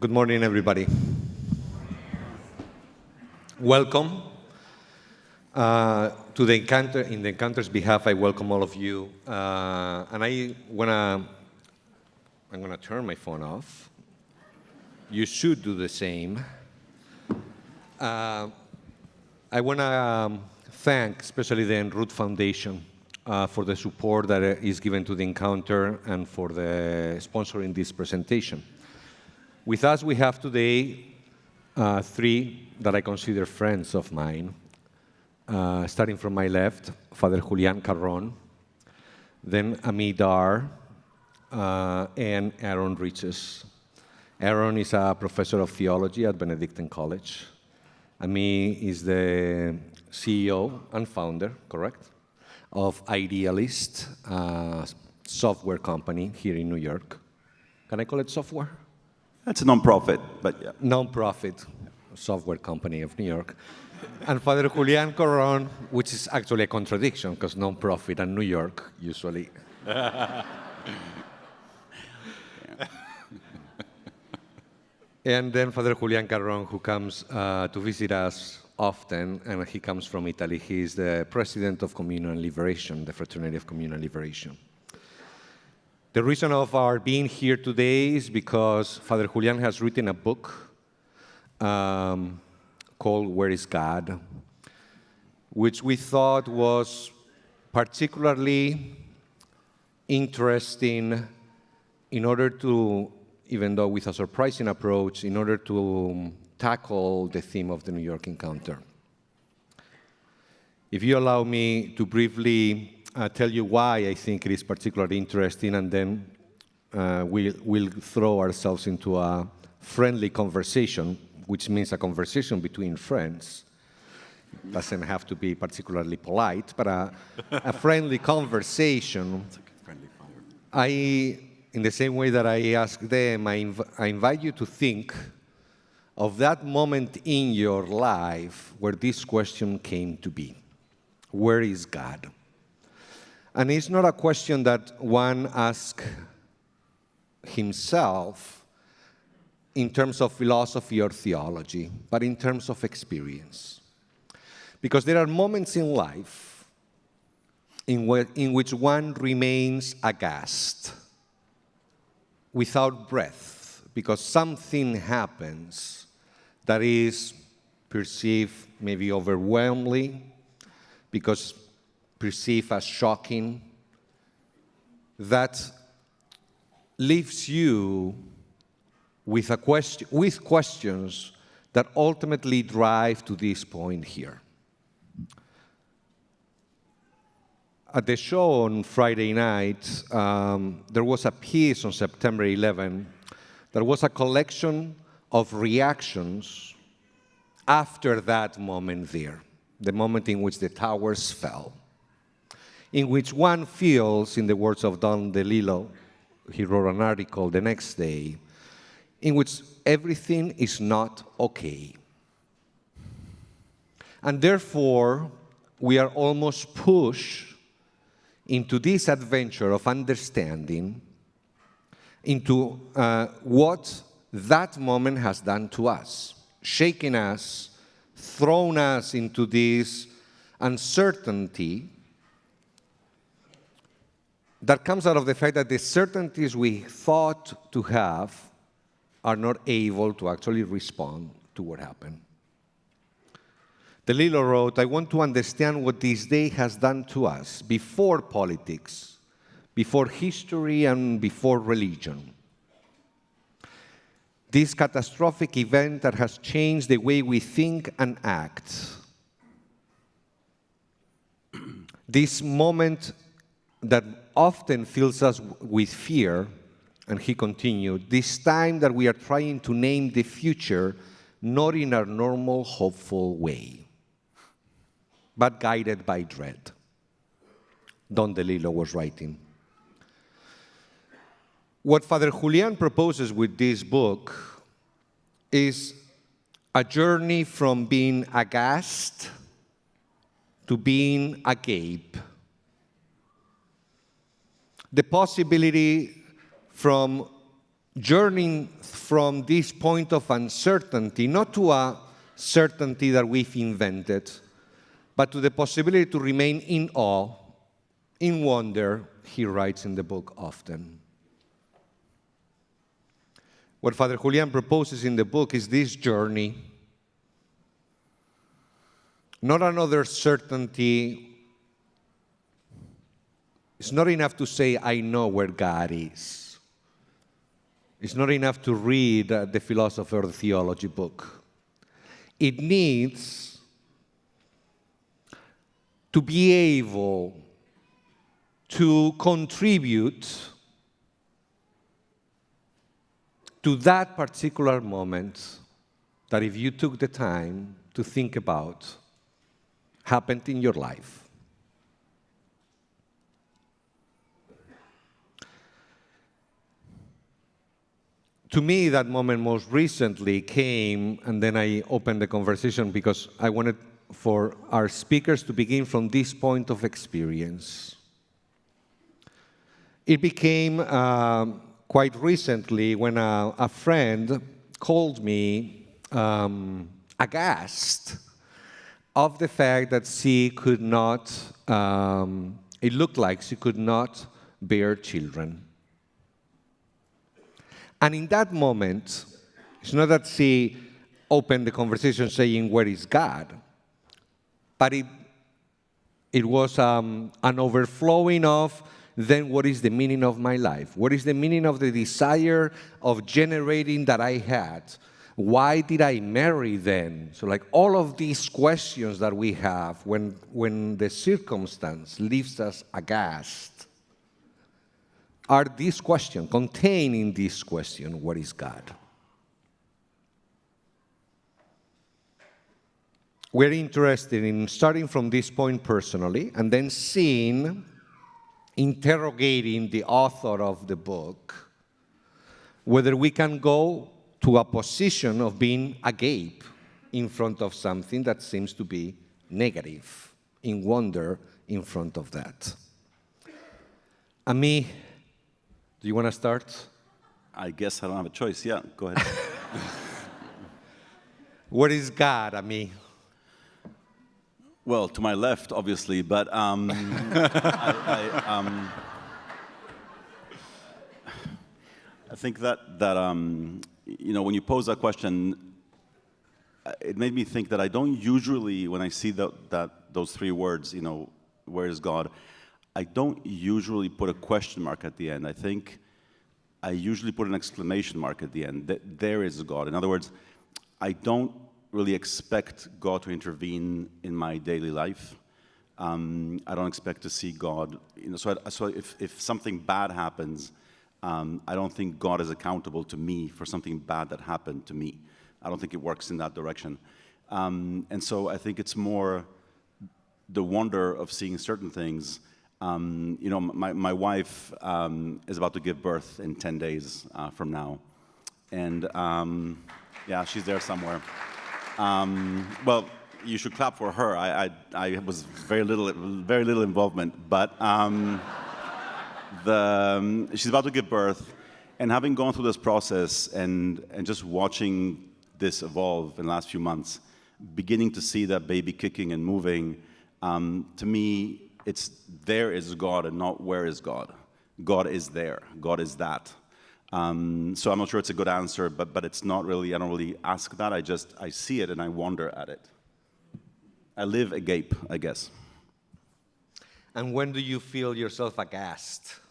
Good morning, everybody. Welcome to the Encounter. In the Encounter's behalf, I welcome all of you. And I'm gonna turn my phone off. You should do the same. I want to thank especially the En Route Foundation for the support that is given to the Encounter and for the sponsoring this presentation. With us, we have today three that I consider friends of mine. Starting from my left, Father Julián Carrón, then Amidar, and Aaron Riches. Aaron is a professor of theology at Benedictine College. Ami is the CEO and founder, correct, of Idealist, a software company here in New York. Can I call it software? That's a non-profit, but yeah. Non-profit software company of New York. And Father Julián Carrón, which is actually a contradiction, because non-profit and New York usually. And then Father Julián Carrón, who comes to visit us often, and he comes from Italy. He is the president of Communion and Liberation, the Fraternity of Communion and Liberation. The reason of our being here today is because Father Julián has written a book called Where is God?, which we thought was particularly interesting in order to, even though with a surprising approach, in order to tackle the theme of the New York Encounter. If you allow me to briefly tell you why I think it is particularly interesting, and then we'll throw ourselves into a friendly conversation, which means a conversation between friends. It doesn't have to be particularly polite, but a friendly conversation. It's like a friendly fire. In the same way that I ask them, I invite you to think of that moment in your life where this question came to be. Where is God? And it's not a question that one asks himself in terms of philosophy or theology, but in terms of experience. Because there are moments in life in which one remains aghast, without breath, because something happens that is perceived maybe overwhelmingly, because perceived as shocking, that leaves you with questions that ultimately drive to this point here. At the show on Friday night, there was a piece on September 11. There was a collection of reactions after that moment there, the moment in which the towers fell, in which one feels, in the words of Don DeLillo, he wrote an article the next day, in which everything is not okay. And therefore, we are almost pushed into this adventure of understanding into what that moment has done to us, shaken us, thrown us into this uncertainty that comes out of the fact that the certainties we thought to have are not able to actually respond to what happened. DeLillo wrote, I want to understand what this day has done to us before politics, before history, and before religion. This catastrophic event that has changed the way we think and act. This moment that often fills us with fear, and he continued, this time that we are trying to name the future, not in our normal, hopeful way, but guided by dread. Don DeLillo was writing. What Father Julián proposes with this book is a journey from being aghast to being agape. The possibility from journeying from this point of uncertainty, not to a certainty that we've invented, but to the possibility to remain in awe, in wonder, he writes in the book often. What Father Julián proposes in the book is this journey, not another certainty. It's not enough to say, I know where God is. It's not enough to read the philosophy or the theology book. It needs to be able to contribute to that particular moment that, if you took the time to think about, happened in your life. To me, that moment most recently came, and then I opened the conversation because I wanted for our speakers to begin from this point of experience. It became quite recently when a friend called me aghast of the fact that she could not, it looked like she could not bear children. And in that moment, it's not that she opened the conversation saying, where is God? But it was an overflowing of, then what is the meaning of my life? What is the meaning of the desire of generating that I had? Why did I marry then? So like all of these questions that we have when the circumstance leaves us aghast are this question, containing this question, what is God? We're interested in starting from this point personally and then interrogating the author of the book, whether we can go to a position of being agape in front of something that seems to be negative, in wonder in front of that. Ami, do you want to start? I guess I don't have a choice. Yeah, go ahead. What is God, Ami? Well, to my left, obviously, but I think that you know, when you pose that question, it made me think that I don't usually, when I see those three words, you know, where is God, I don't usually put a question mark at the end. I think I usually put an exclamation mark at the end. That there is God. In other words, I don't really expect God to intervene in my daily life. I don't expect to see God. You know, so if something bad happens, I don't think God is accountable to me for something bad that happened to me. I don't think it works in that direction. And so I think it's more the wonder of seeing certain things. You know, my wife is about to give birth in 10 days from now. And yeah, she's there somewhere. Well, you should clap for her. I was very little involvement, but she's about to give birth, and having gone through this process and just watching this evolve in the last few months, beginning to see that baby kicking and moving, to me, it's there is God and not where is God. God is there. God is that. So I'm not sure it's a good answer, but it's not really, I don't really ask that. I see it and I wonder at it. I live agape, I guess. And when do you feel yourself aghast?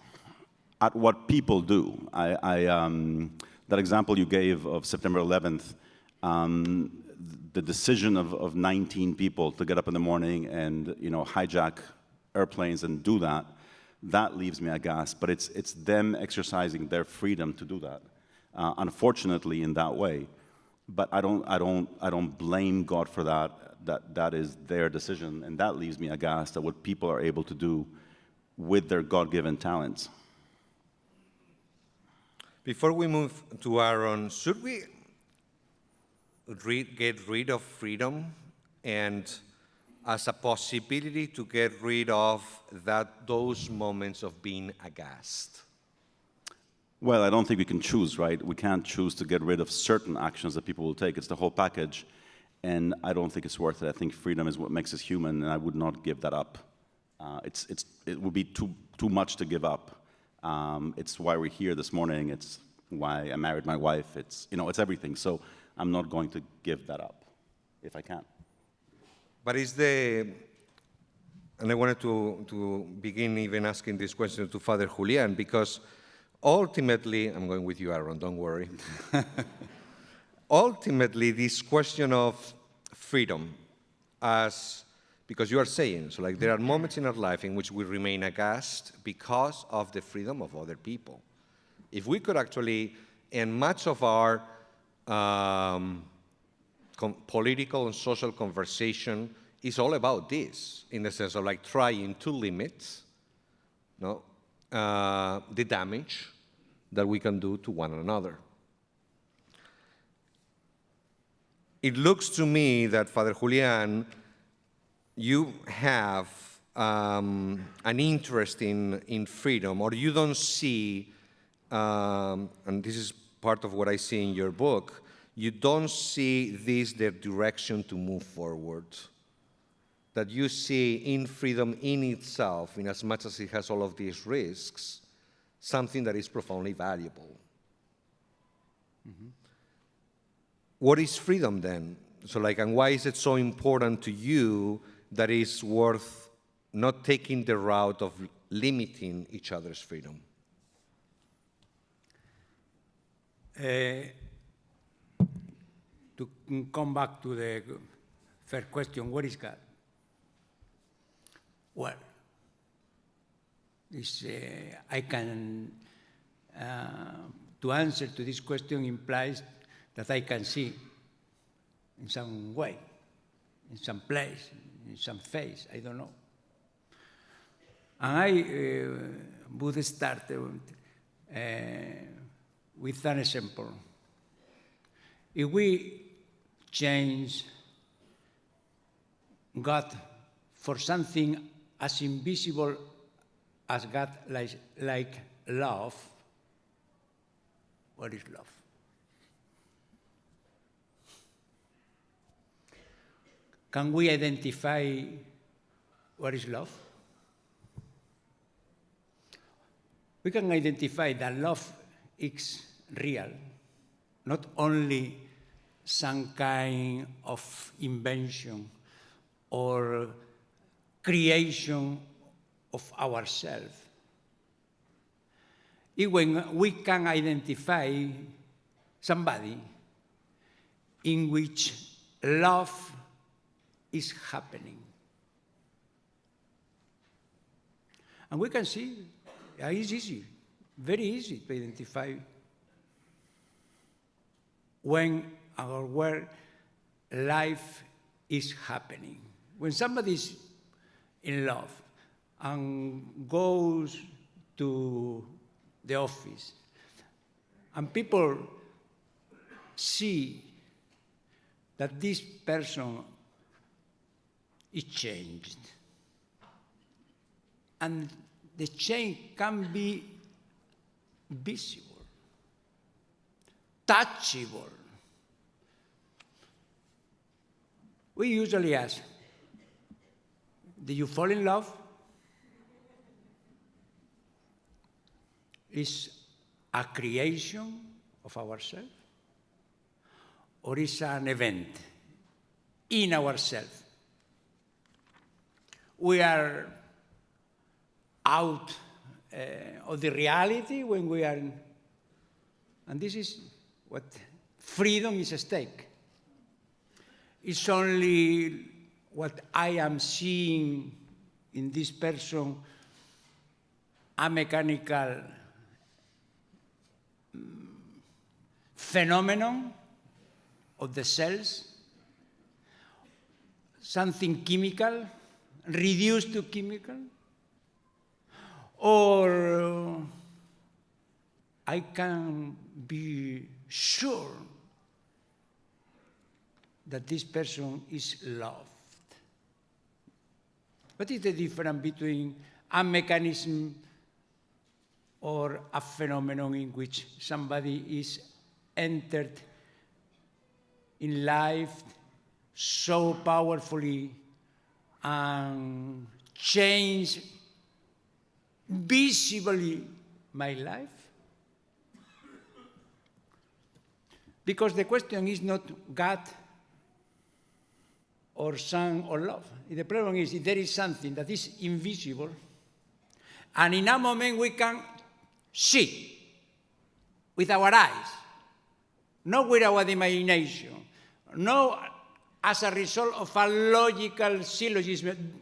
At what people do. That example you gave of September 11th, the decision of 19 people to get up in the morning and, you know, hijack airplanes and do that, that leaves me aghast. But it's them exercising their freedom to do that, unfortunately in that way. But I don't blame God for that. That is their decision, and that leaves me aghast at what people are able to do with their God-given talents. Before we move to Aaron, should we get rid of freedom and as a possibility to get rid of those moments of being aghast? Well, I don't think we can choose, right? We can't choose to get rid of certain actions that people will take. It's the whole package, and I don't think it's worth it. I think freedom is what makes us human, and I would not give that up. It would be too much to give up. It's why we're here this morning. It's why I married my wife. It's everything. So I'm not going to give that up if I can. But and I wanted to begin even asking this question to Father Julián, because ultimately, I'm going with you, Aaron, don't worry. Ultimately, this question of freedom, because you are saying, so like there are moments in our life in which we remain aghast because of the freedom of other people. If we could actually, and much of our political and social conversation is all about this, in the sense of like trying to limit the damage that we can do to one another. It looks to me that, Father Julián, you have an interest in freedom, or you don't see, and this is part of what I see in your book, you don't see this the direction to move forward. That you see in freedom in itself, in as much as it has all of these risks, something that is profoundly valuable. Mm-hmm. What is freedom then? So like, and why is it so important to you that it's worth not taking the route of limiting each other's freedom? To come back to the first question, what is God? Well, I can, to answer to this question implies that I can see in some way, in some place, in some face, I don't know. And I would start with an example. If we change God for something as invisible as God, like love, what is love? Can we identify what is love? We can identify that love is real, not only some kind of invention or creation of ourselves. When we can identify somebody in which love is happening. And we can see, it's easy, very easy to identify when or where life is happening. When somebody is in love and goes to the office and people see that this person is changed, and the change can be visible, touchable. We usually ask, did you fall in love? Is a creation of ourselves, or is an event in ourselves? We are out of the reality when we are, and this is what freedom is at stake. It's only what I am seeing in this person, a mechanical phenomenon of the cells, something chemical, reduced to chemical, or I can be sure that this person is loved. What is the difference between a mechanism or a phenomenon in which somebody is entered in life so powerfully and changed visibly my life? Because the question is not God or Son or love. The problem is if there is something that is invisible, and in a moment we can see with our eyes, not with our imagination, not as a result of a logical syllogism.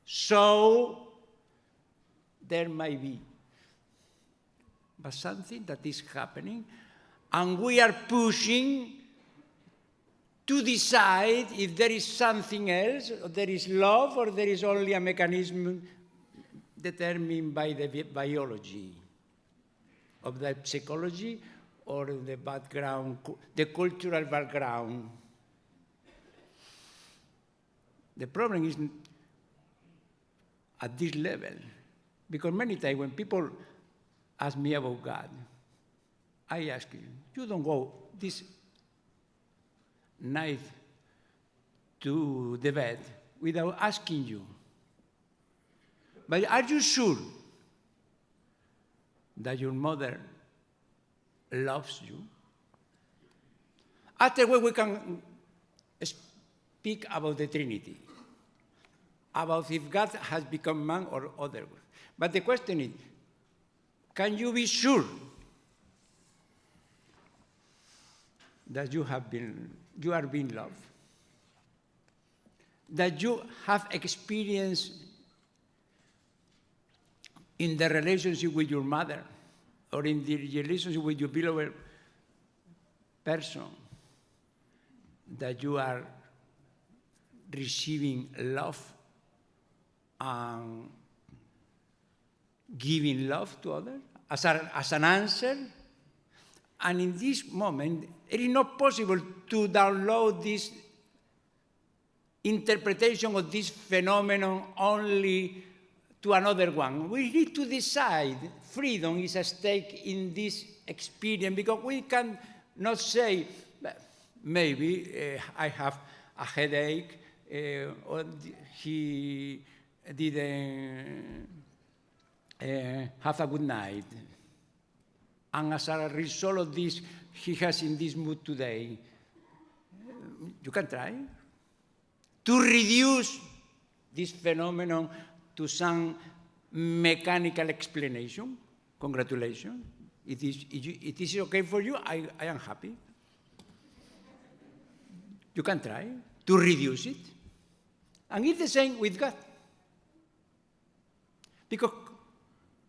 So there might be, but something that is happening, and we are pushing to decide if there is something else, or there is love, or there is only a mechanism determined by the biology of the psychology or the background, the cultural background. The problem is at this level, because many times when people ask me about God, I ask you don't go this night to the bed without asking you, but are you sure that your mother loves you? Afterward, we can speak about the Trinity, about if God has become man or other. But the question is, can you be sure that you are being loved? That you have experienced in the relationship with your mother or in the relationship with your beloved person, that you are receiving love and giving love to others as an answer? And in this moment, it is not possible to download this interpretation of this phenomenon only to another one. We need to decide. Freedom is at stake in this experience, because we can not say, maybe I have a headache, or he didn't have a good night. And as a result of this, he has in this mood today. You can try to reduce this phenomenon to some mechanical explanation. Congratulations. It is okay for you. I am happy. You can try to reduce it. And it's the same with God. Because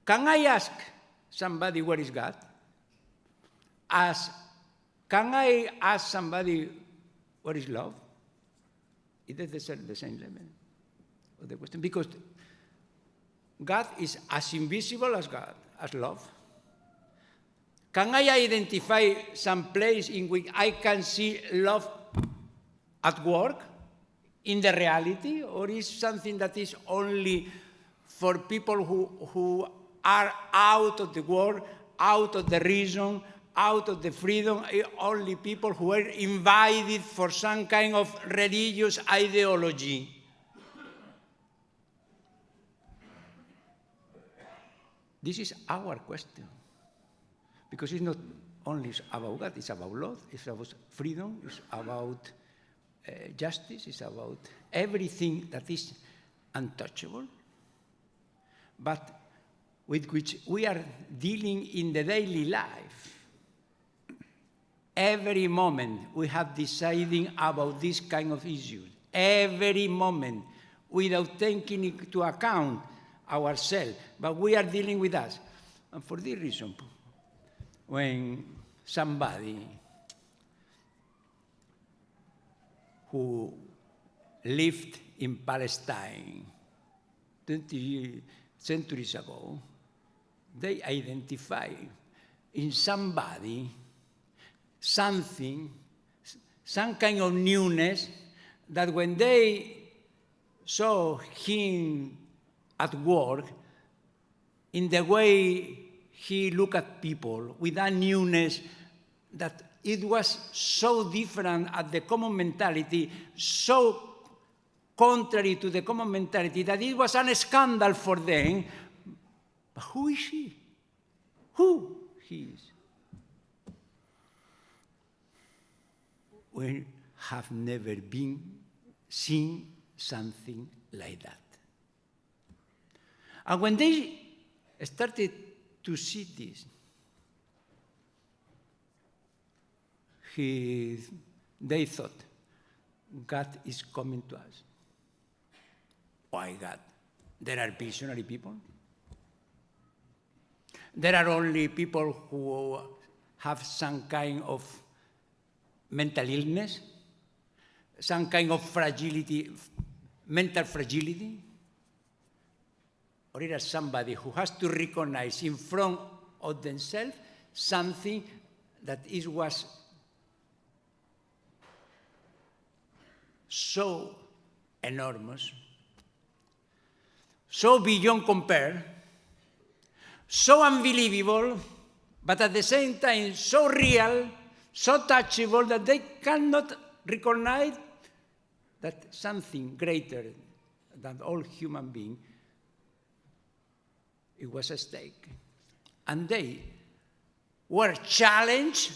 can I ask somebody where is God? Can I ask somebody what is love? It is the same level of the question. Because God is as invisible as God, as love. Can I identify some place in which I can see love at work, in the reality, or is something that is only for people who are out of the world, out of the reason, out of the freedom, only people who are invited for some kind of religious ideology? This is our question. Because it's not only about God, it's about love, it's about freedom, it's about justice, it's about everything that is untouchable, but with which we are dealing in the daily life. Every moment we have deciding about this kind of issues. Every moment, without taking into account ourselves, but we are dealing with us. And for this reason, when somebody who lived in Palestine 20 centuries ago, they identify in somebody something, some kind of newness, that when they saw him at work, in the way he looked at people with a newness that it was so different at the common mentality, so contrary to the common mentality, that it was a scandal for them. But who is he? Who he is? We have never been seen something like that. And when they started to see this, they thought, God is coming to us. Why God? There are visionary people. There are only people who have some kind of mental illness, some kind of fragility, mental fragility. Or it is somebody who has to recognize in front of themselves something that was so enormous, so beyond compare, so unbelievable, but at the same time so real, so touchable that they cannot recognize that something greater than all human beings, it was at stake. And they were challenged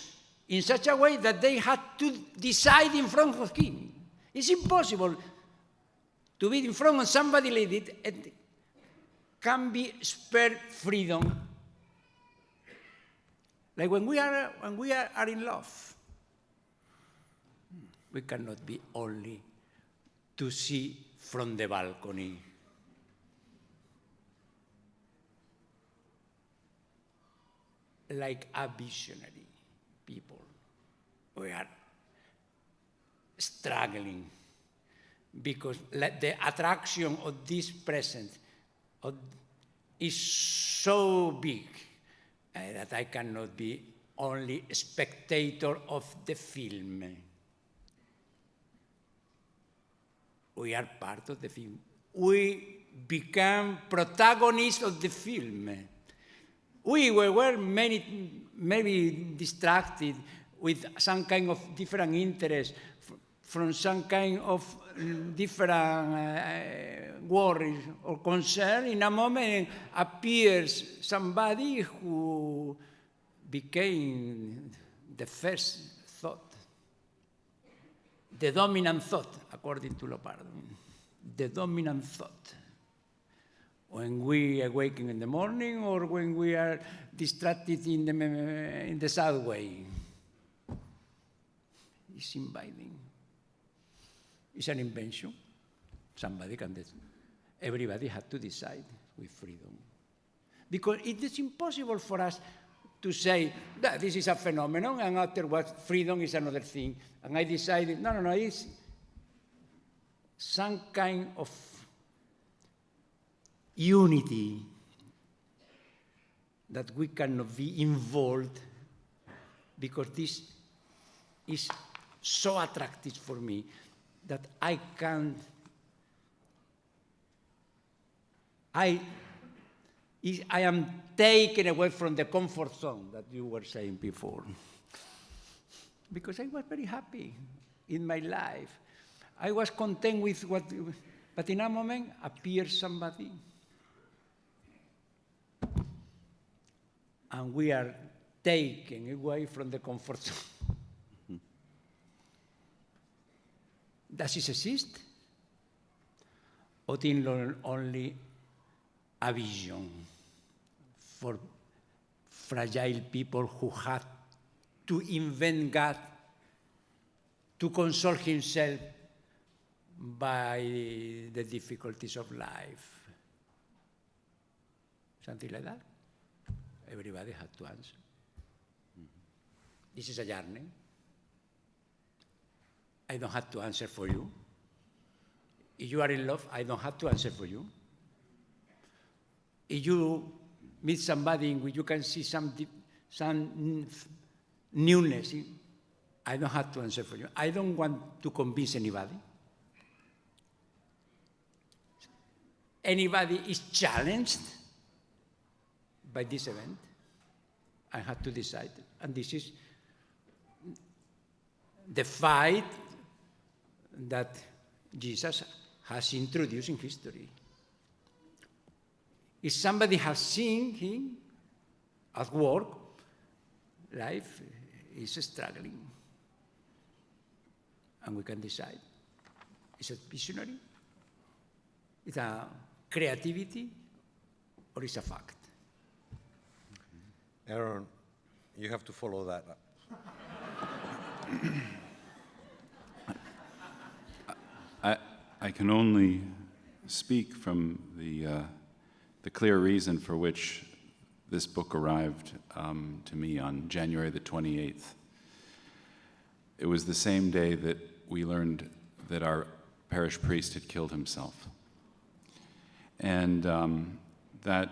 in such a way that they had to decide in front of him. It's impossible to be in front of somebody like it and can be spared freedom. Like when we are in love, we cannot be only to see from the balcony. Like a visionary people. We are struggling because the attraction of this present is so big that I cannot be only a spectator of the film. We are part of the film. We become protagonists of the film. We were maybe distracted with some kind of different interest from some kind of different worries or concern. In a moment appears somebody who became the first thought, the dominant thought, according to Lopardo, the dominant thought. When we awaken in the morning or when we are distracted in the subway. It's inviting. It's an invention. Somebody can decide. Everybody has to decide with freedom. Because it is impossible for us to say that this is a phenomenon and afterwards freedom is another thing. And I decided, no, it's some kind of unity that we cannot be involved because this is so attractive for me that I am taken away from the comfort zone that you were saying before. Because I was very happy in my life. I was content with what, but in a moment appears somebody. And we are taken away from the comfort zone. Does it exist? Or is it only a vision for fragile people who have to invent God to console himself by the difficulties of life? Something like that? Everybody has to answer. This is a journey. I don't have to answer for you. If you are in love, I don't have to answer for you. If you meet somebody in which you can see some newness, I don't have to answer for you. I don't want to convince anybody. Anybody is challenged by this event. I had to decide. And this is the fight that Jesus has introduced in history. If somebody has seen him at work, life is struggling. And we can decide. Is it visionary? Is it a creativity? Or is it a fact? Aaron, you have to follow that up. I can only speak from the clear reason for which this book arrived to me on January the 28th. It was the same day that we learned that our parish priest had killed himself. And that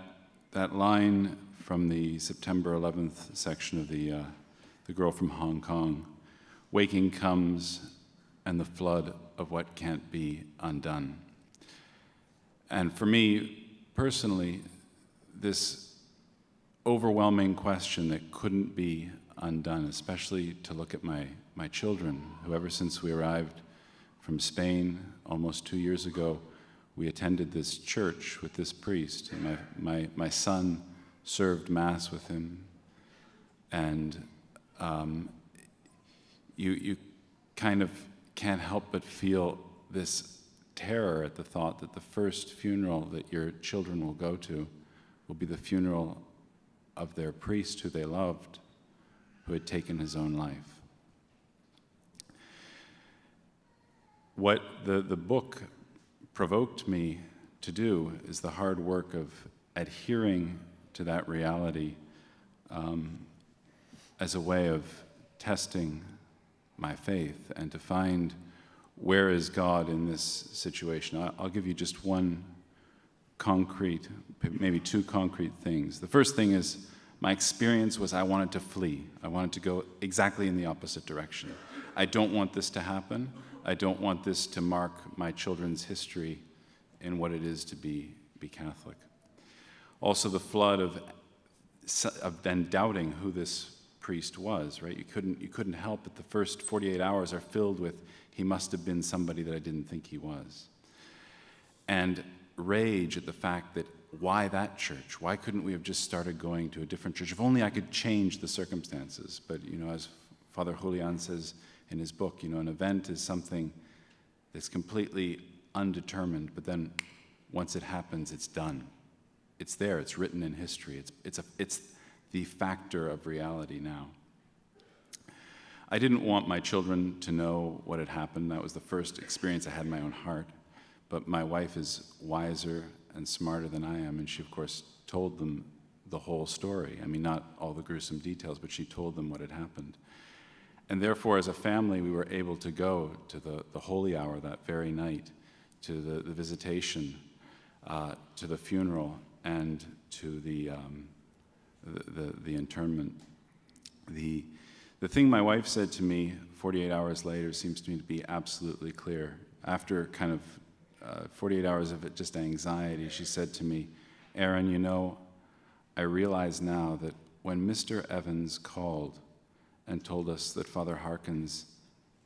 line from the September 11th section of the girl from Hong Kong, waking comes and the flood of what can't be undone. And for me, personally, this overwhelming question that couldn't be undone, especially to look at my children, who ever since we arrived from Spain almost 2 years ago, we attended this church with this priest. And my son served Mass with him. And you kind of can't help but feel this terror at the thought that the first funeral that your children will go to will be the funeral of their priest who they loved, who had taken his own life. What the book provoked me to do is the hard work of adhering to that reality as a way of testing my faith and to find where is God in this situation. I'll give you just one concrete, maybe two concrete things. The first thing is my experience was I wanted to flee. I wanted to go exactly in the opposite direction. I don't want this to happen. I don't want this to mark my children's history in what it is to be Catholic. Also, the flood of then doubting who this priest was, right? You couldn't help but the first 48 hours are filled with, he must have been somebody that I didn't think he was. And rage at the fact that why that church? Why couldn't we have just started going to a different church? If only I could change the circumstances. But, as Father Julián says in his book, an event is something that's completely undetermined, but then once it happens, it's done. It's there, it's written in history. It's the factor of reality now. I didn't want my children to know what had happened. That was the first experience I had in my own heart. But my wife is wiser and smarter than I am, and she, of course, told them the whole story. I mean, not all the gruesome details, but she told them what had happened. And therefore, as a family, we were able to go to the holy hour that very night, to the visitation, to the funeral, and to the internment. The thing my wife said to me 48 hours later seems to me to be absolutely clear. After kind of 48 hours of just anxiety, she said to me, Aaron, I realize now that when Mr. Evans called and told us that Father Harkins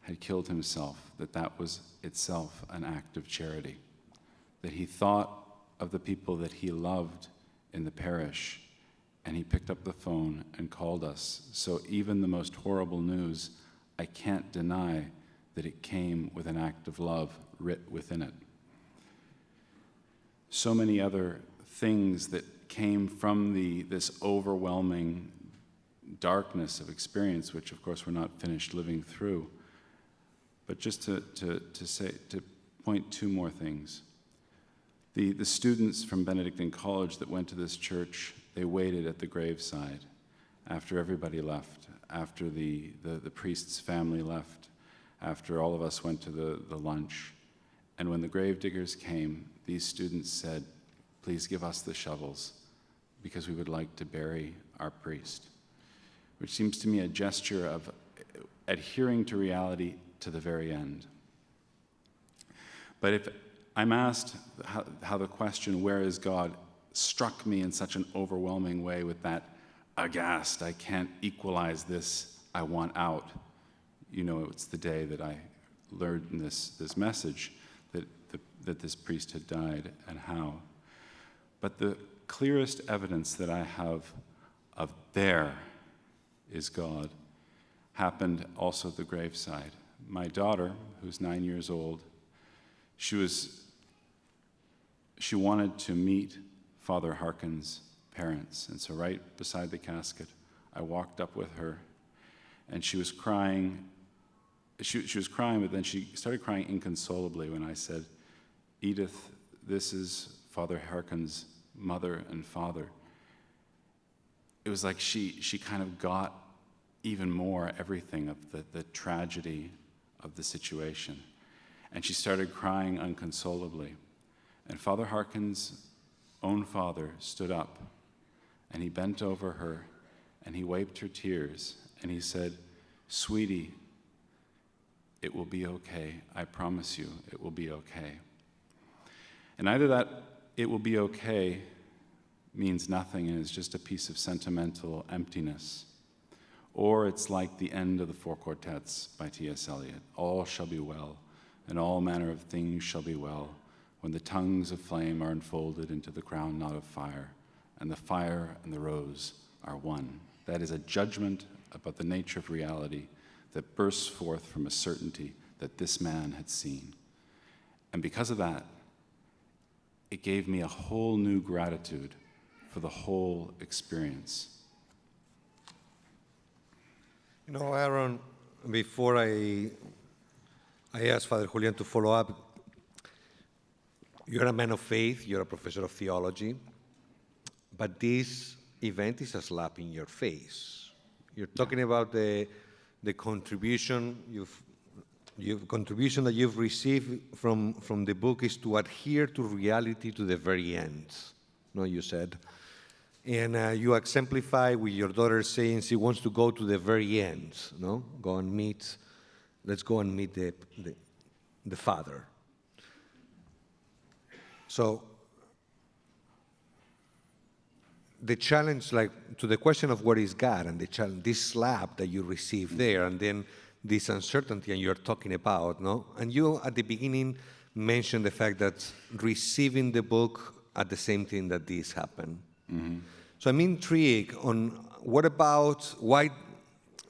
had killed himself, that was itself an act of charity, that he thought of the people that he loved in the parish, and he picked up the phone and called us. So even the most horrible news, I can't deny that it came with an act of love writ within it. So many other things that came from this overwhelming darkness of experience, which of course we're not finished living through. But just to point two more things. The students from Benedictine College that went to this church, they waited at the graveside after everybody left, after the priest's family left, after all of us went to the lunch. And when the gravediggers came, these students said, please give us the shovels because we would like to bury our priest, which seems to me a gesture of adhering to reality to the very end. But if I'm asked how the question, where is God, struck me in such an overwhelming way with that, aghast. I can't equalize this. I want out. You know, it's the day that I learned this message that this priest had died and how. But the clearest evidence that I have of there is God happened also at the graveside. My daughter, who's 9 years old, she wanted to meet Father Harkin's parents. And so right beside the casket, I walked up with her, and she was crying. She was crying, but then she started crying inconsolably when I said, Edith, this is Father Harkin's mother and father. It was like she kind of got even more everything of the tragedy of the situation. And she started crying unconsolably. And Father Harkin's own father stood up, and he bent over her, and he wiped her tears, and he said, Sweetie, it will be okay. I promise you, it will be okay. And either that it will be okay means nothing and is just a piece of sentimental emptiness, or it's like the end of the Four Quartets by T.S. Eliot. All shall be well, and all manner of things shall be well, when the tongues of flame are unfolded into the crown knot of fire, and the fire and the rose are one. That is a judgment about the nature of reality that bursts forth from a certainty that this man had seen. And because of that, it gave me a whole new gratitude for the whole experience. You know, Aaron, before I asked Father Julián to follow up, you're a man of faith, you're a professor of theology, but this event is a slap in your face. You're talking about the contribution contribution that you've received from the book is to adhere to reality to the very end. No, you said. And you exemplify with your daughter saying she wants to go to the very end, no? Let's go and meet the Father. So the challenge, like to the question of what is God and the challenge, this slap that you receive there, and then this uncertainty and you're talking about, no? And you at the beginning mentioned the fact that receiving the book at the same time that this happened. Mm-hmm. So I'm intrigued on what about why,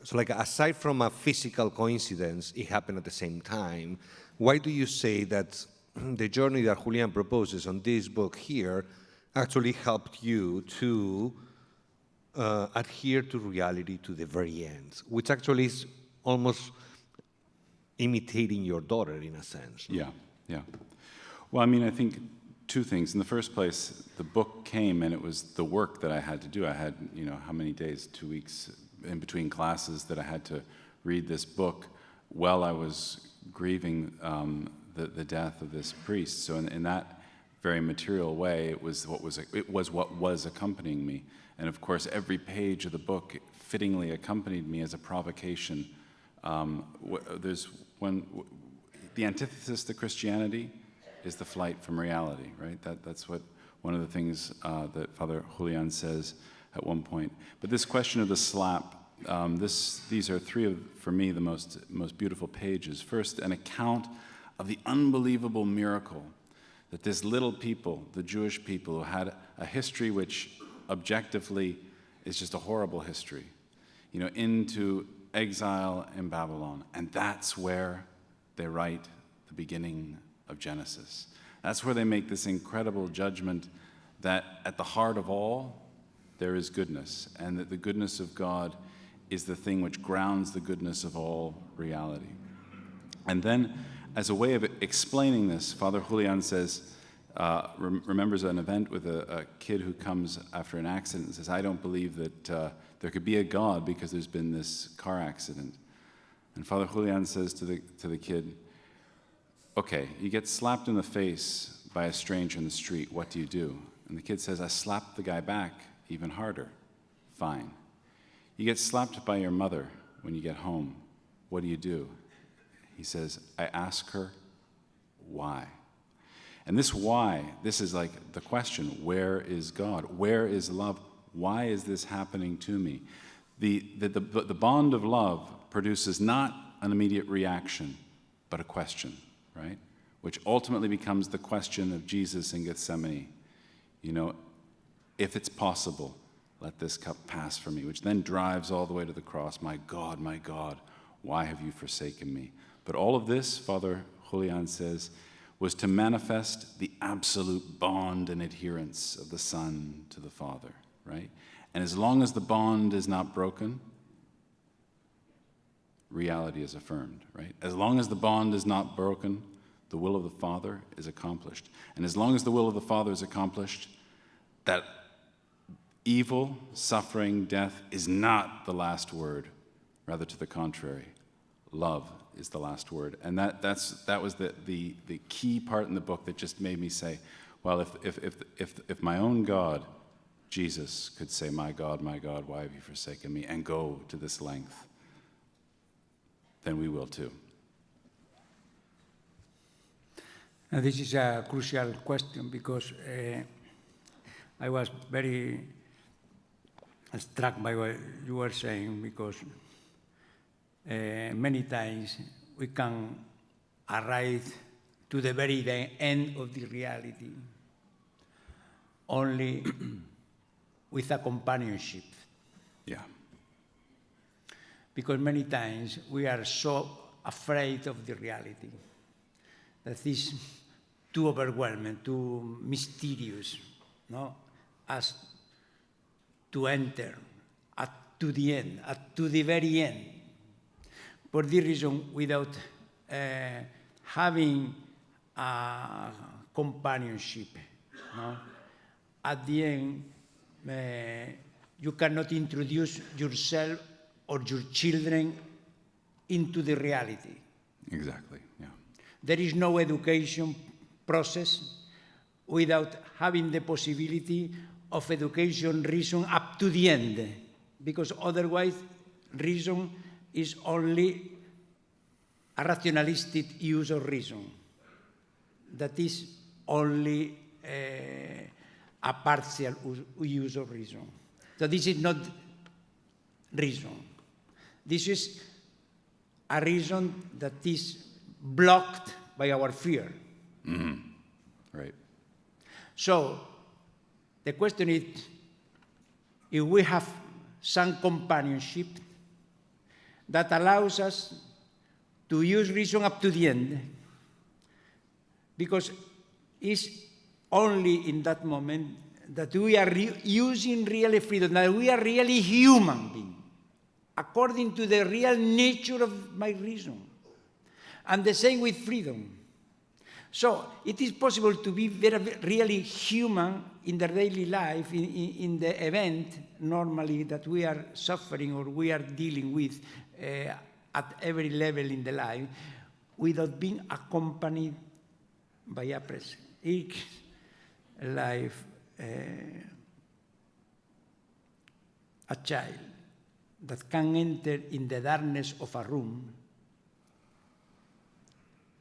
so like aside from a physical coincidence, it happened at the same time, why do you say that the journey that Julián proposes on this book here actually helped you to adhere to reality to the very end, which actually is almost imitating your daughter in a sense. No? Yeah. Well, I mean, I think two things. In the first place, the book came and it was the work that I had to do. I had, how many days, 2 weeks in between classes that I had to read this book while I was grieving the death of this priest. So in that very material way, it was what was accompanying me. And of course, every page of the book fittingly accompanied me as a provocation. There's the antithesis to Christianity is the flight from reality, right? That's what one of the things that Father Julián says at one point. But this question of the slap, these are three of, for me, the most beautiful pages. First, an account of the unbelievable miracle that this little people, the Jewish people, who had a history which objectively is just a horrible history, into exile in Babylon. And that's where they write the beginning of Genesis. That's where they make this incredible judgment that at the heart of all, there is goodness, and that the goodness of God is the thing which grounds the goodness of all reality. And then, as a way of explaining this, Father Julián says, remembers an event with a kid who comes after an accident and says, I don't believe that there could be a God because there's been this car accident. And Father Julián says to the kid, okay, you get slapped in the face by a stranger in the street, what do you do? And the kid says, I slap the guy back even harder. Fine. You get slapped by your mother when you get home, what do you do? He says, I ask her, why? And this why, this is like the question, where is God? Where is love? Why is this happening to me? The bond of love produces not an immediate reaction, but a question, right? Which ultimately becomes the question of Jesus in Gethsemane. You know, if it's possible, let this cup pass from me, which then drives all the way to the cross. My God, why have you forsaken me? But all of this, Father Julián says, was to manifest the absolute bond and adherence of the Son to the Father, right? And as long as the bond is not broken, reality is affirmed, right? As long as the bond is not broken, the will of the Father is accomplished. And as long as the will of the Father is accomplished, that evil, suffering, death is not the last word. Rather, to the contrary, love is the last word. And that was the key part in the book that just made me say, well, if my own God, Jesus, could say, my God, why have you forsaken me, and go to this length, then we will too. Now, this is a crucial question because I was very struck by what you were saying, because many times we can arrive to the very end of the reality only with a companionship. Yeah. Because many times we are so afraid of the reality that is too overwhelming, too mysterious, no? As to enter to the end, to the very end. For this reason, without having a companionship, no? At the end, you cannot introduce yourself or your children into the reality. Exactly, yeah. There is no education process without having the possibility of education reason up to the end, because otherwise reason is only a rationalistic use of reason. That is only a partial use of reason. So this is not reason. This is a reason that is blocked by our fear. Mm-hmm. Right. So the question is, if we have some companionship that allows us to use reason up to the end, because it's only in that moment that we are using really freedom, that we are really human beings, according to the real nature of my reason. And the same with freedom. So it is possible to be really human in the daily life, in the event normally that we are suffering or we are dealing with at every level in the life, without being accompanied by a presence. It's like a child that can enter in the darkness of a room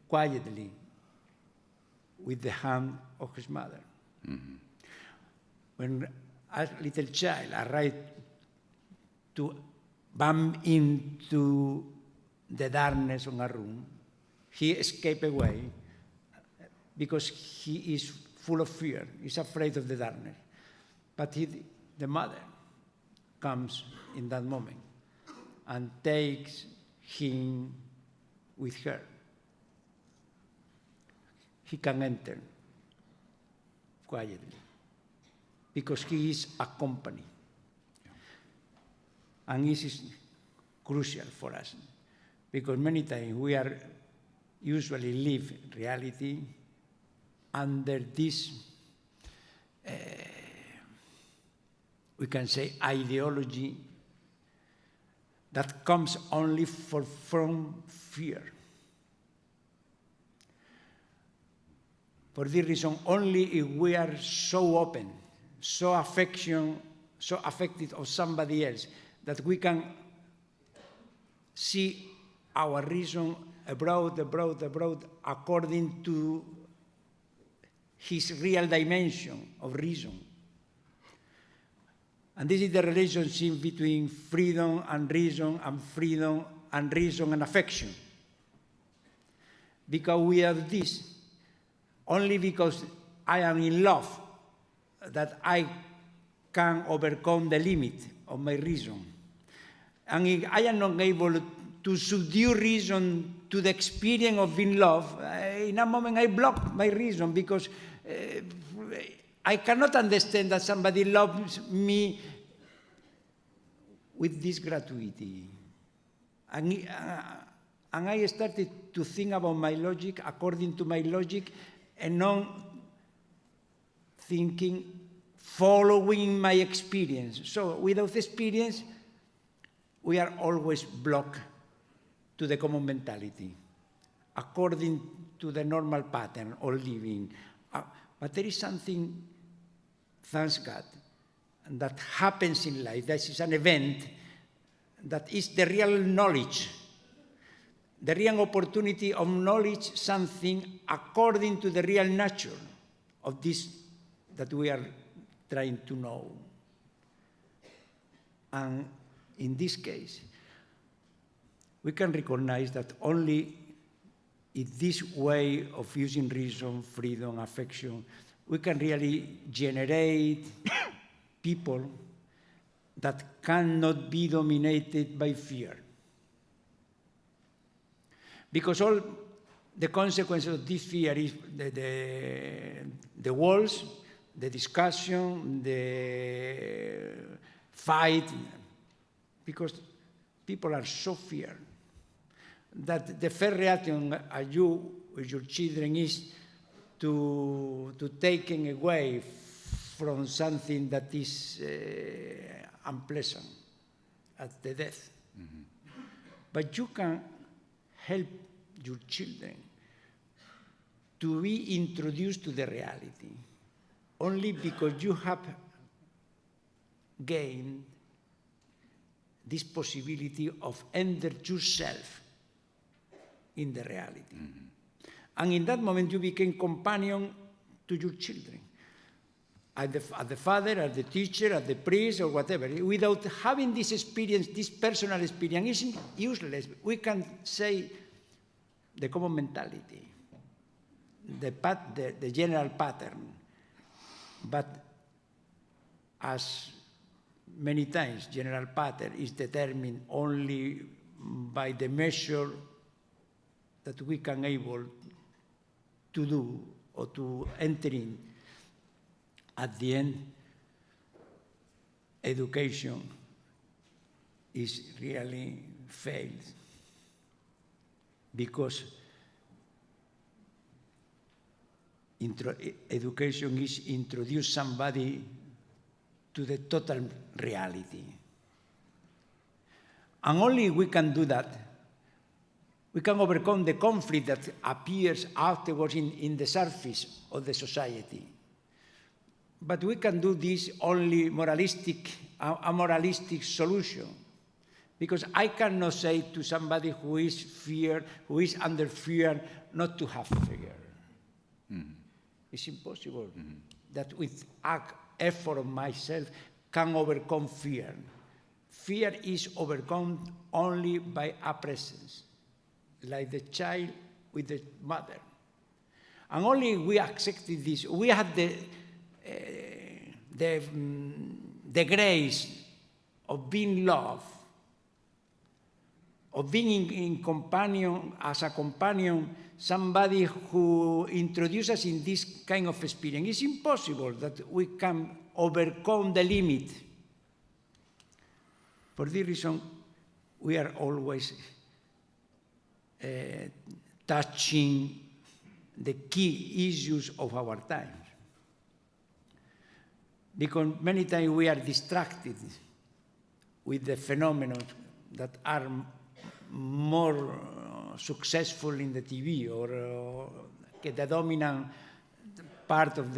quietly with the hand of his mother. Mm-hmm. When a little child arrived to bump into the darkness of a room, he escaped away because he is full of fear. He's afraid of the darkness. But the mother comes in that moment and takes him with her. He can enter quietly because he is accompanied. And this is crucial for us because many times we are usually live reality under this, we can say, ideology that comes only from fear. For this reason, only if we are so open, so affected of somebody else, that we can see our reason abroad, according to his real dimension of reason. And this is the relationship between freedom and reason and affection. Because we have this, only because I am in love that I can overcome the limit of my reason. And if I am not able to subdue reason to the experience of being loved, in a moment I block my reason because I cannot understand that somebody loves me with this gratuity. And I started to think about my logic according to my logic and not thinking, following my experience. So without experience, we are always blocked to the common mentality, according to the normal pattern of living. But there is something, thanks God, that happens in life. This is an event that is the real knowledge, the real opportunity of knowledge something according to the real nature of this that we are trying to know. And in this case, we can recognize that only in this way of using reason, freedom, affection, we can really generate people that cannot be dominated by fear. Because all the consequences of this fear is the walls, the discussion, the fight, because people are so feared that the first reaction at you with your children is to take them away from something that is unpleasant, as the death. Mm-hmm. But you can help your children to be introduced to the reality only because you have gained this possibility of enter yourself in the reality. Mm-hmm. And in that moment, you became companion to your children. As the father, as the teacher, as the priest, or whatever. Without having this experience, this personal experience, is useless. We can say the common mentality, the general pattern. But as many times, general pattern is determined only by the measure that we can able to do or to enter in. At the end, education is really failed because education is introduce somebody to the total reality. And only we can do that, we can overcome the conflict that appears afterwards in the surface of the society. But we can do this only a moralistic solution. Because I cannot say to somebody who is under fear, not to have fear. Mm-hmm. It's impossible that with effort of myself can overcome fear. Fear is overcome only by a presence, like the child with the mother. And only we accepted this. We have the grace of being loved, of being in companion, as a companion, somebody who introduces us in this kind of experience. It's impossible that we can overcome the limit. For this reason, we are always touching the key issues of our times. Because many times we are distracted with the phenomena that are more successful in the TV or the dominant part of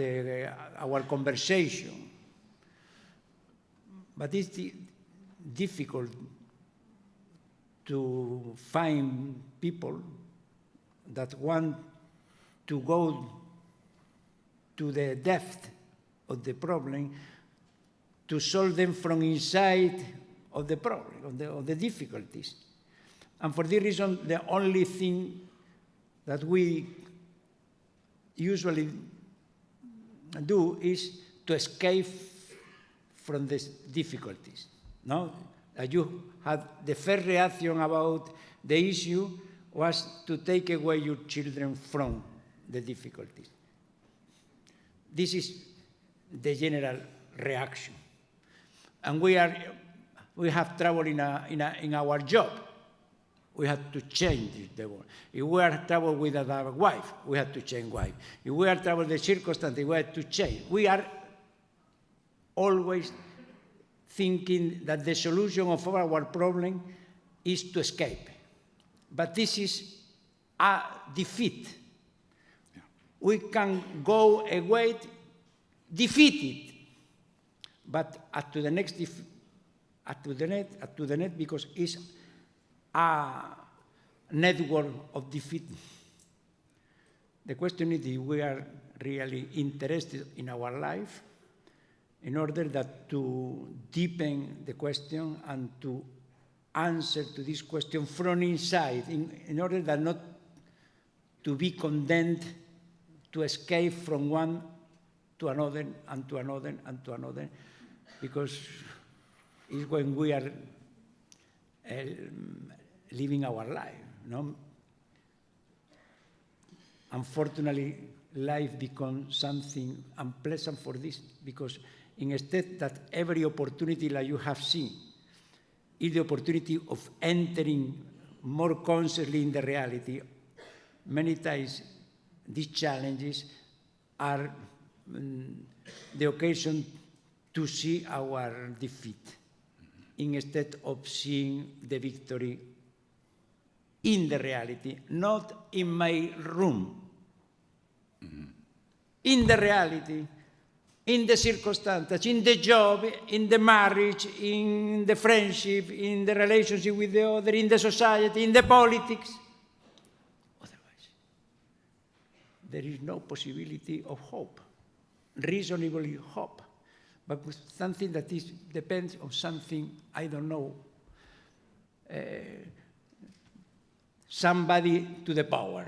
our conversation. But it's difficult to find people that want to go to the depth of the problem, to solve them from inside of the problem, of the difficulties. And for this reason, the only thing that we usually do is to escape from the difficulties. No? You had the first reaction about the issue was to take away your children from the difficulties. This is the general reaction. And we have trouble in our job. We have to change the world. If we are trouble with our wife, we have to change wife. If we are trouble with the circumstances, we have to change. We are always thinking that the solution of our problem is to escape. But this is a defeat. Yeah. We can go away defeated, but up to the next because it's a network of defeat. The question is if we are really interested in our life in order that to deepen the question and to answer to this question from inside, in order that not to be condemned to escape from one to another and to another and to another, because it's when we are living our life. No? Unfortunately, life becomes something unpleasant for this, because instead that every opportunity like you have seen is the opportunity of entering more consciously in the reality. Many times these challenges are the occasion to see our defeat instead of seeing the victory in the reality, not in my room. Mm-hmm. In the reality, in the circumstances, in the job, in the marriage, in the friendship, in the relationship with the other, in the society, in the politics. Otherwise, there is no possibility of hope, reasonably hope, but with something that depends on something, I don't know, somebody to the power,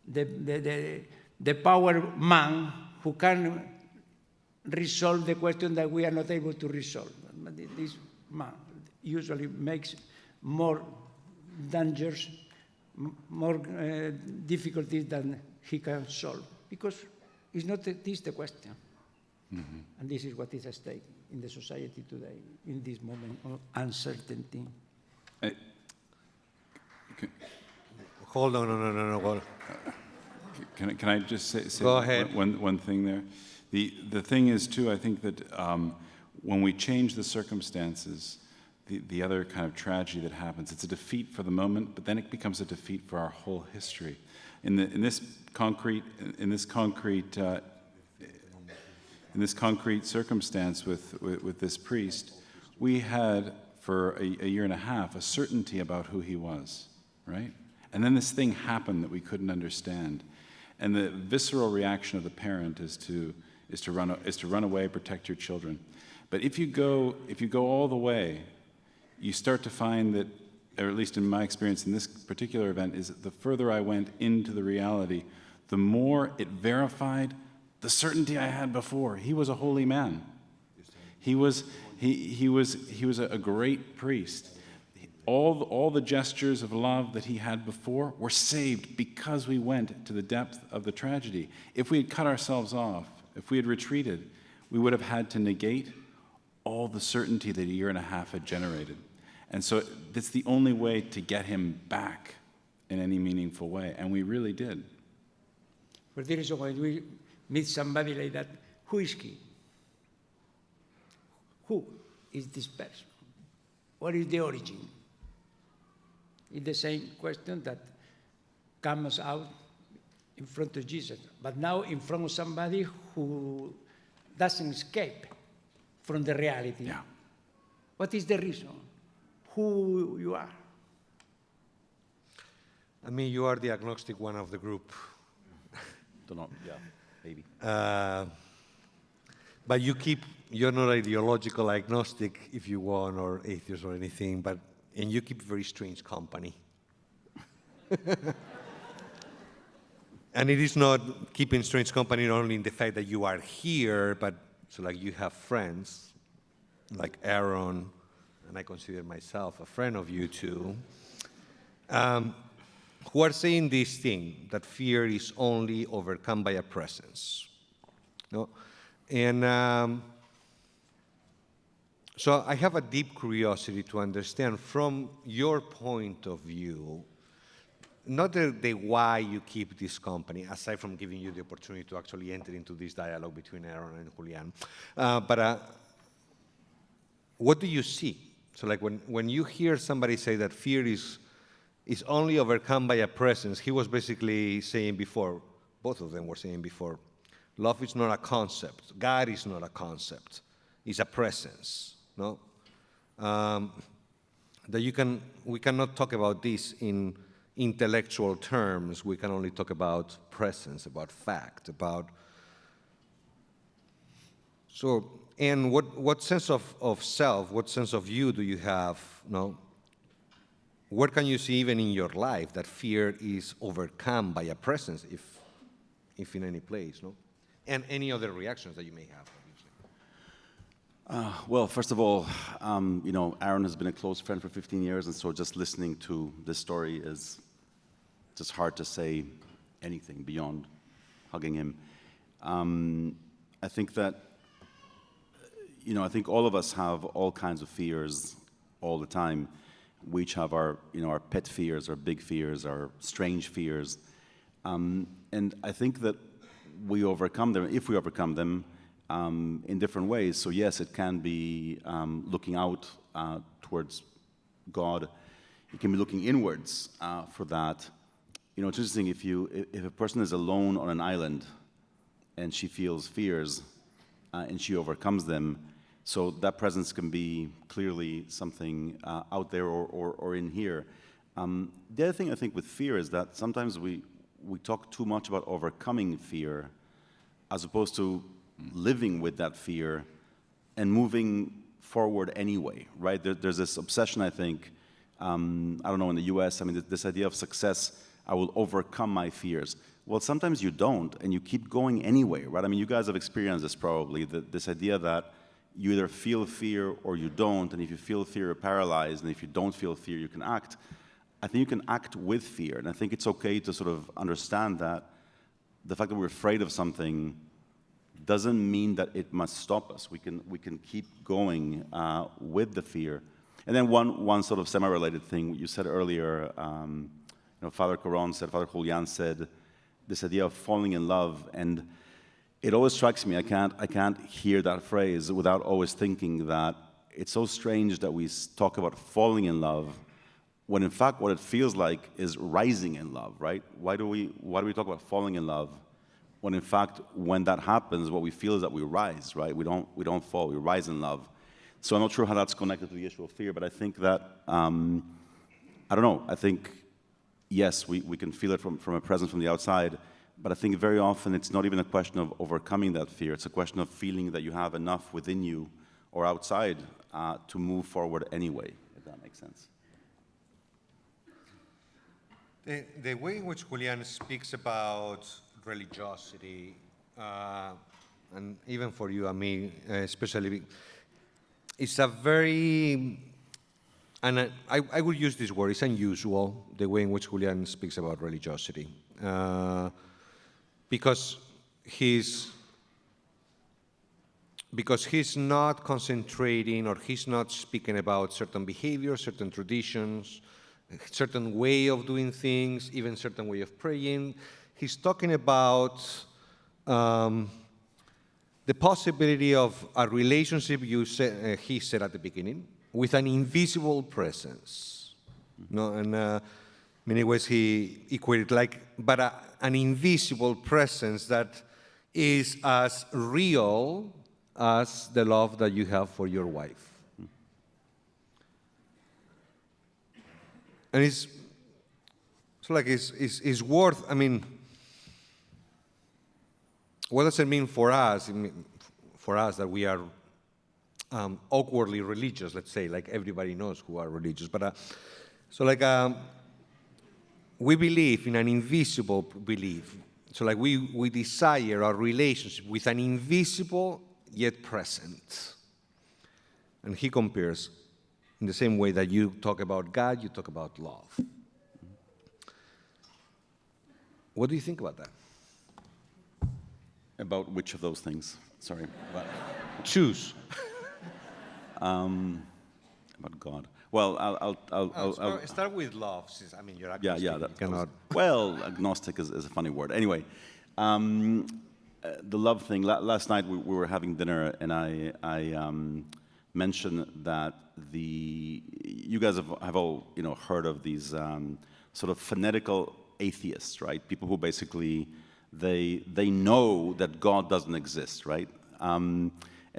the power man who can resolve the question that we are not able to resolve. This man usually makes more dangers, more difficulties than he can solve, because it's not this the question. Mm-hmm. And this is what is at stake in the society today, in this moment of uncertainty. Hold on, no. Can I just say Go ahead. One thing there? The thing is, too, I think that when we change the circumstances, the other kind of tragedy that happens, it's a defeat for the moment, but then it becomes a defeat for our whole history. In this concrete circumstance with this priest, we had for a year and a half a certainty about who he was, right? And then this thing happened that we couldn't understand. And the visceral reaction of the parent is to run away, protect your children. But if you go all the way, you start to find that, or at least in my experience in this particular event, is that the further I went into the reality, the more it verified the certainty I had before. He was a holy man. He was a great priest. All the gestures of love that he had before were saved because we went to the depth of the tragedy. If we had cut ourselves off, if we had retreated, we would have had to negate all the certainty that a year and a half had generated. And so that's the only way to get him back in any meaningful way, and we really did. For this reason, when we meet somebody like that, who is he? Who is this person? What is the origin? It's the same question that comes out in front of Jesus, but now in front of somebody who doesn't escape from the reality. Yeah. What is the reason? Who you are? I mean, you are the agnostic one of the group. Don't know. Yeah, maybe. But you keep you're not ideological agnostic, if you want, or atheist or anything, and you keep very strange company. And it is not keeping strange company not only in the fact that you are here, but so like you have friends, like Aaron, and I consider myself a friend of you too, who are saying this thing, that fear is only overcome by a presence. No? And so I have a deep curiosity to understand from your point of view, not the why you keep this company, aside from giving you the opportunity to actually enter into this dialogue between Aaron and Julián, but what do you see? So like when you hear somebody say that fear is only overcome by a presence, he was basically saying before, both of them were saying before, love is not a concept, God is not a concept, it's a presence, no? That we cannot talk about this in intellectual terms, we can only talk about presence, about fact, about... So, and what sense of self, what sense of you do you have, no? Where can you see even in your life that fear is overcome by a presence, if in any place, no? And any other reactions that you may have, obviously. Well, first of all, Aaron has been a close friend for 15 years, and so just listening to this story is just hard to say anything beyond hugging him. I think that, I think all of us have all kinds of fears all the time. We each have our pet fears, our big fears, our strange fears. And I think that we overcome them, if we overcome them, in different ways. So yes, it can be looking out towards God. It can be looking inwards for that. It's interesting, if a person is alone on an island and she feels fears and she overcomes them, so that presence can be clearly something out there or in here. The other thing I think with fear is that sometimes we talk too much about overcoming fear as opposed to living with that fear and moving forward anyway, right? There's this obsession, I think, I don't know, in the US, this idea of success, I will overcome my fears. Well, sometimes you don't, and you keep going anyway, right? You guys have experienced this probably, this idea that you either feel fear or you don't, and if you feel fear, you're paralyzed, and if you don't feel fear, you can act. I think you can act with fear, and I think it's okay to sort of understand that the fact that we're afraid of something doesn't mean that it must stop us. We can keep going with the fear. And then one sort of semi-related thing you said earlier, Father Julián said, this idea of falling in love, and it always strikes me, I can't hear that phrase without always thinking that it's so strange that we talk about falling in love when in fact what it feels like is rising in love, right? Why do we talk about falling in love when in fact when that happens what we feel is that we rise, right? We don't fall, we rise in love. So I'm not sure how that's connected to the issue of fear, but I think that I don't know, I think yes, we can feel it from a presence from the outside, but I think very often it's not even a question of overcoming that fear. It's a question of feeling that you have enough within you or outside to move forward anyway, if that makes sense. The way in which Julián speaks about religiosity, and even for you and me especially, it's a very, and I would use this word, it's unusual, the way in which Julián speaks about religiosity. Because he's not concentrating or he's not speaking about certain behaviors, certain traditions, certain way of doing things, even certain way of praying. He's talking about the possibility of a relationship, he said at the beginning, with an invisible presence. No, and many ways he equated an invisible presence that is as real as the love that you have for your wife. And it's worth, what does it mean for us? For us that we are awkwardly religious, let's say, like everybody knows who are religious. But we believe in an invisible belief. So like we desire our relationship with an invisible yet present. And he compares in the same way that you talk about God, you talk about love. What do you think about that? About which of those things? Sorry. Choose. About God. Well, I'll Start with love, since I mean you're yeah, agnostic. yeah. You cannot. Well, agnostic is a funny word. Anyway, the love thing. Last night we were having dinner, and I mentioned that you guys have all heard of these sort of fanatical atheists, right? People who basically they know that God doesn't exist, right? And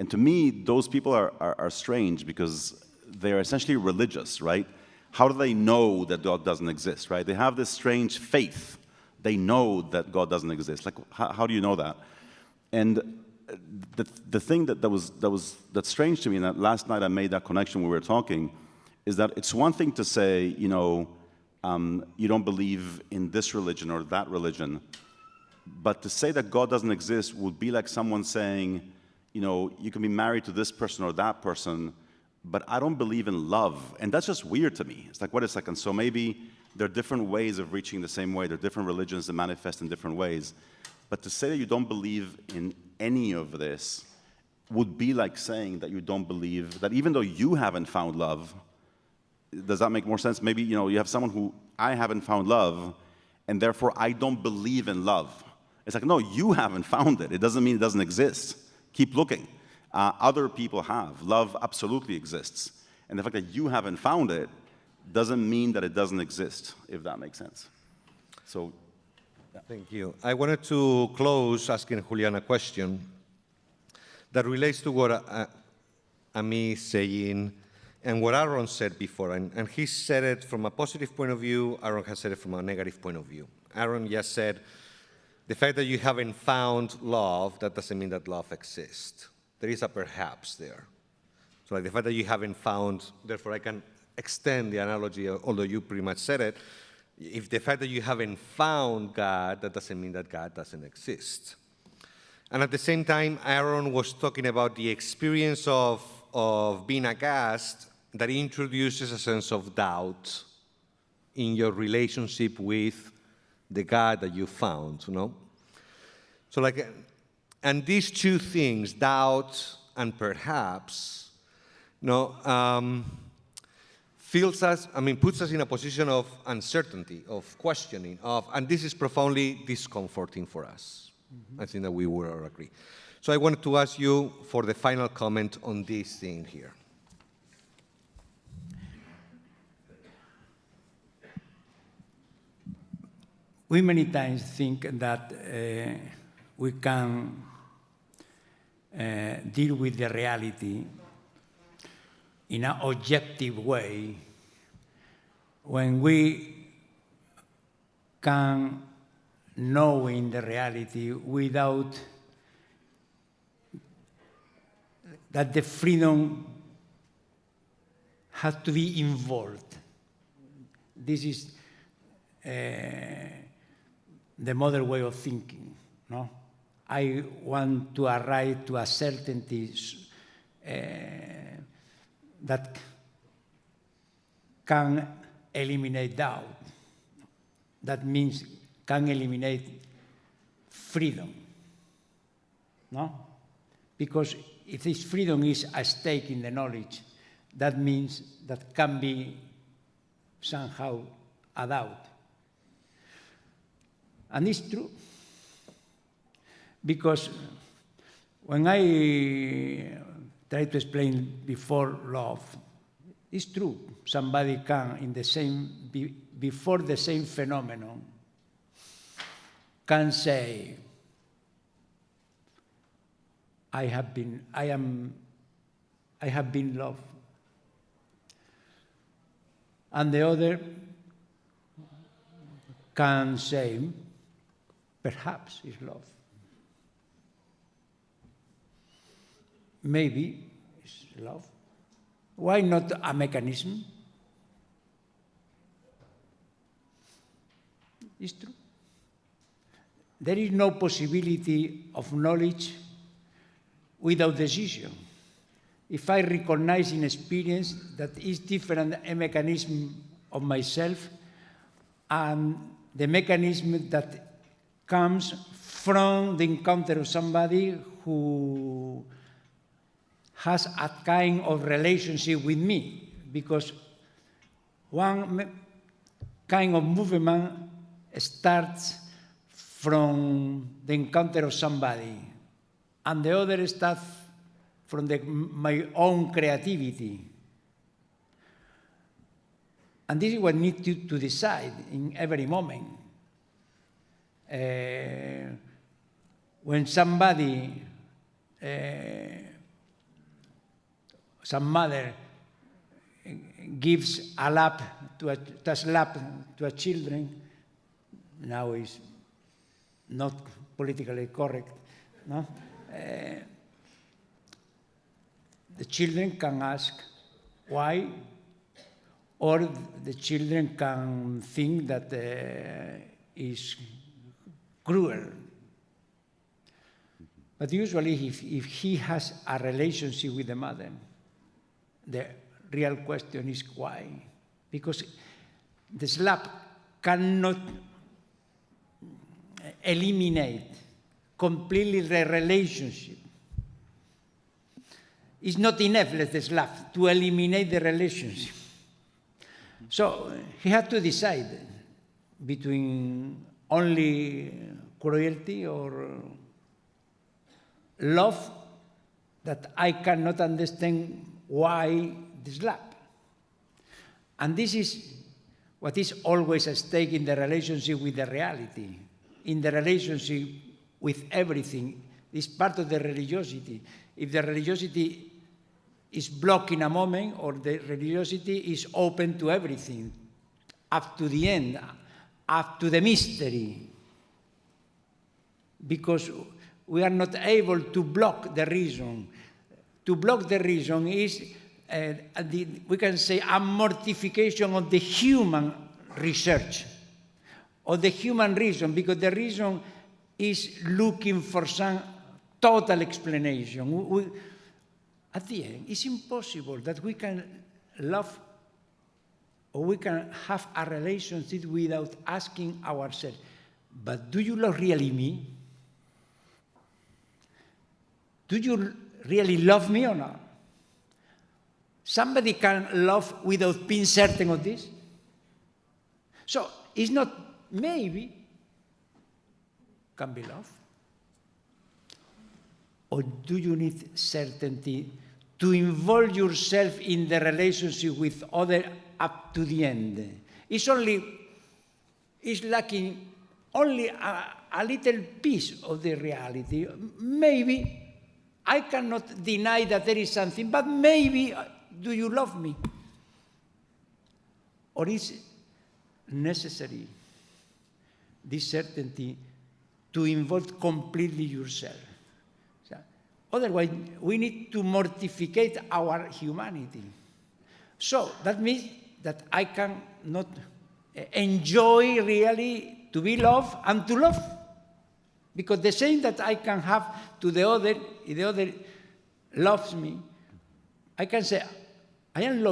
to me, those people are strange because they're essentially religious, right? How do they know that God doesn't exist, right? They have this strange faith. They know that God doesn't exist. Like, how do you know that? And the thing that's strange to me, and that last night I made that connection when we were talking, is that it's one thing to say, you don't believe in this religion or that religion, but to say that God doesn't exist would be like someone saying, you can be married to this person or that person, but I don't believe in love. And that's just weird to me. It's like, wait a second, so maybe there are different ways of reaching the same way. There are different religions that manifest in different ways. But to say that you don't believe in any of this would be like saying that you don't believe that even though you haven't found love. Does that make more sense? Maybe, you have someone who, I haven't found love, and therefore I don't believe in love. It's like, no, you haven't found it. It doesn't mean it doesn't exist. Keep looking. Other people have. Love absolutely exists. And the fact that you haven't found it doesn't mean that it doesn't exist, if that makes sense. So, yeah. Thank you. I wanted to close asking Julián a question that relates to what Ami is saying and what Aaron said before. And he said it from a positive point of view. Aaron has said it from a negative point of view. Aaron just said, the fact that you haven't found love, that doesn't mean that love exists. There is a perhaps there. So like the fact that you haven't found, therefore I can extend the analogy, although you pretty much said it. If the fact that you haven't found God, that doesn't mean that God doesn't exist. And at the same time, Aaron was talking about the experience of being aghast that introduces a sense of doubt in your relationship with the God that you found, So and these two things, doubt and perhaps, puts us in a position of uncertainty, of questioning, and this is profoundly discomforting for us. Mm-hmm. I think that we will all agree. So I wanted to ask you for the final comment on this thing here. We many times think that we can deal with the reality in an objective way when we can know in the reality without that the freedom has to be involved. This is the modern way of thinking, no? I want to arrive to a certainty that can eliminate doubt. That means can eliminate freedom, no? Because if this freedom is at stake in the knowledge, that means that can be somehow a doubt. And it's true, because when I try to explain before love, it's true. Somebody can, before the same phenomenon, can say, I have been loved. And the other can say, perhaps it's love. Maybe is love. Why not a mechanism? It's true. There is no possibility of knowledge without decision. If I recognize in experience that is different a mechanism of myself and the mechanism that comes from the encounter of somebody who has a kind of relationship with me, because one kind of movement starts from the encounter of somebody, and the other starts from my own creativity. And this is what I need to decide in every moment. When somebody, some mother gives a lap to a children, now is not politically correct, no? The children can ask why, or the children can think that is cruel. But usually if he has a relationship with the mother, the real question is why? Because the slap cannot eliminate completely the relationship. It's not enough, the slap, to eliminate the relationship. So he had to decide between only cruelty or love that I cannot understand why the slap. And this is what is always at stake in the relationship with the reality, in the relationship with everything. It's part of the religiosity. If the religiosity is blocked in a moment, or the religiosity is open to everything, up to the end, up to the mystery, because we are not able to block the reason. To block the reason is, we can say, a mortification of the human research, of the human reason, because the reason is looking for some total explanation. At the end, it's impossible that we can love or we can have a relationship without asking ourselves, but do you love really me? Do you really love me or not? Somebody can love without being certain of this. So it's not maybe can be love. Or do you need certainty to involve yourself in the relationship with others up to the end? It's lacking only a little piece of the reality. Maybe I cannot deny that there is something, but maybe do you love me? Or is necessary this certainty to involve completely yourself? Otherwise, we need to mortificate our humanity. So that means that I cannot enjoy really to be loved and to love. Because the same that I can have to the other, if the other loves me, I can say, I am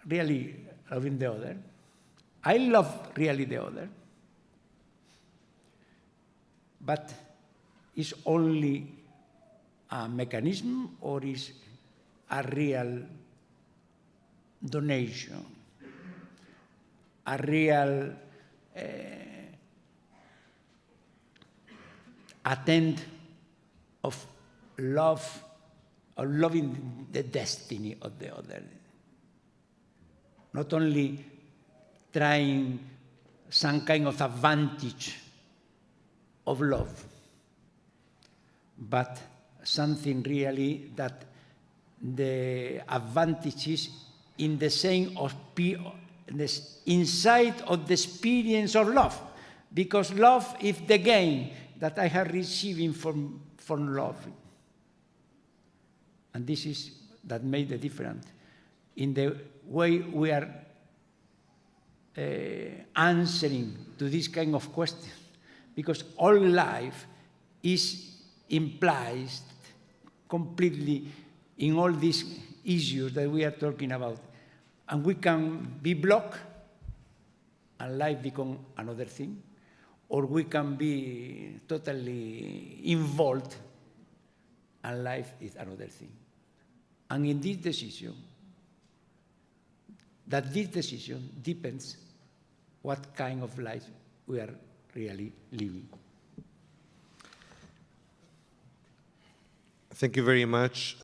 really loving the other. I love really the other. But it's only a mechanism, or is a real donation, a real attempt of love, or loving the destiny of the other. Not only trying some kind of advantage of love, but something really that the advantages in the same of inside of the experience of love, because love is the gain that I have receiving from love. And this is that made the difference in the way we are answering to this kind of questions. Because all life is implied completely in all these issues that we are talking about. And we can be blocked and life become another thing, or we can be totally involved and life is another thing. And in this decision, depends what kind of life we are really living. Thank you very much.